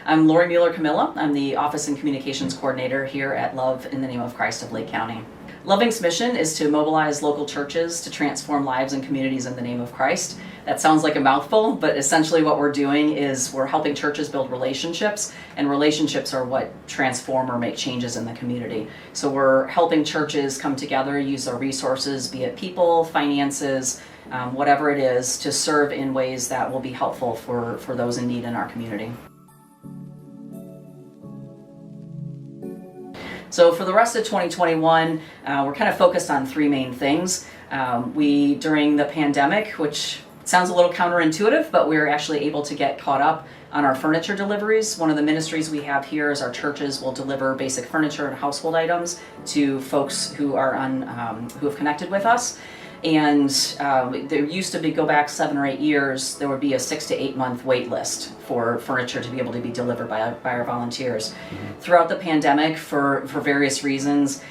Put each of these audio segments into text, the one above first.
I'm Laurie Mueller. I'm the Office and Communications Coordinator here at Love in the Name of Christ of Lake County. Loving's mission is to mobilize local churches to transform lives and communities in the name of Christ. That sounds like a mouthful, but essentially what we're doing is we're helping churches build relationships, and relationships are what transform or make changes in the community. So we're helping churches come together, use their resources, be it people, finances, whatever it is, to serve in ways that will be helpful for those in need in our community. So for the rest of 2021, we're kind of focused on three main things. During the pandemic, which sounds a little counterintuitive, but we were actually able to get caught up on our furniture deliveries. One of the ministries we have here is our churches will deliver basic furniture and household items to folks who are who have connected with us. And there used to be, go back 7 or 8 years, there would be a 6 to 8 month wait list for furniture to be able to be delivered by our volunteers. Throughout the pandemic, for various reasons,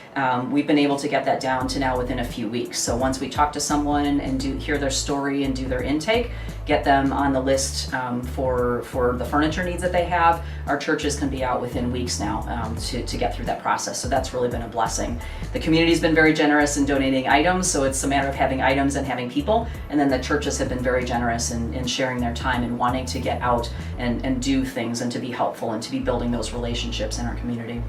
we've been able to get that down to now within a few weeks. So once we talk to someone and hear their story and do their intake, get them on the list for the furniture needs that they have, our churches can be out within weeks now to get through that process. So that's really been a blessing. The community's been very generous in donating items, so it's a matter of having items and having people, and then the churches have been very generous in sharing their time and wanting to get out and do things and to be helpful and to be building those relationships in our community.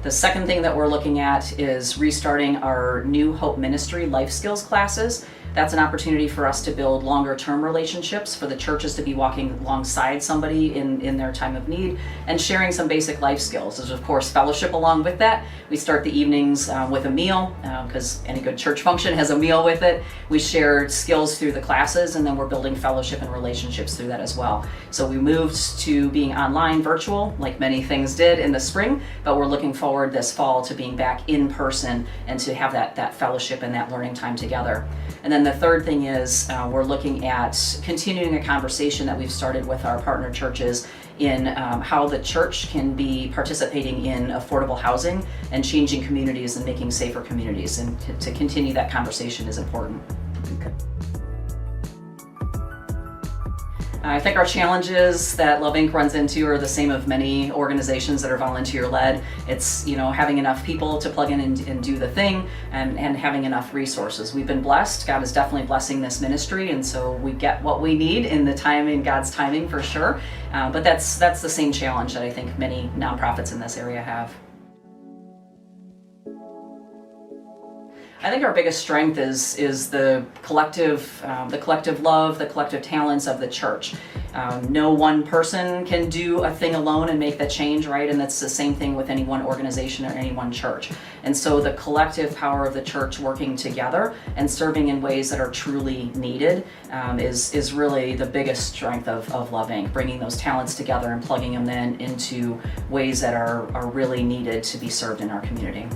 The second thing that we're looking at is restarting our New Hope Ministry life skills classes. That's an opportunity for us to build longer term relationships, for the churches to be walking alongside somebody in their time of need and sharing some basic life skills. There's of course fellowship along with that. We start the evenings with a meal, because any good church function has a meal with it. We share skills through the classes, and then we're building fellowship and relationships through that as well. So we moved to being online virtual, like many things did in the spring, but we're looking forward this fall to being back in person and to have that fellowship and that learning time together. And then the third thing is we're looking at continuing a conversation that we've started with our partner churches in how the church can be participating in affordable housing and changing communities and making safer communities. And to continue that conversation is important. Okay. I think our challenges that Love Inc. runs into are the same of many organizations that are volunteer-led. It's having enough people to plug in and do the thing, and having enough resources. We've been blessed. God is definitely blessing this ministry, and so we get what we need in God's timing for sure. But that's the same challenge that I think many nonprofits in this area have. I think our biggest strength is the collective love, the collective talents of the church. No one person can do a thing alone and make that change, right? And that's the same thing with any one organization or any one church. And so the collective power of the church working together and serving in ways that are truly needed is really the biggest strength of Love Inc. Bringing those talents together and plugging them then into ways that are really needed to be served in our community.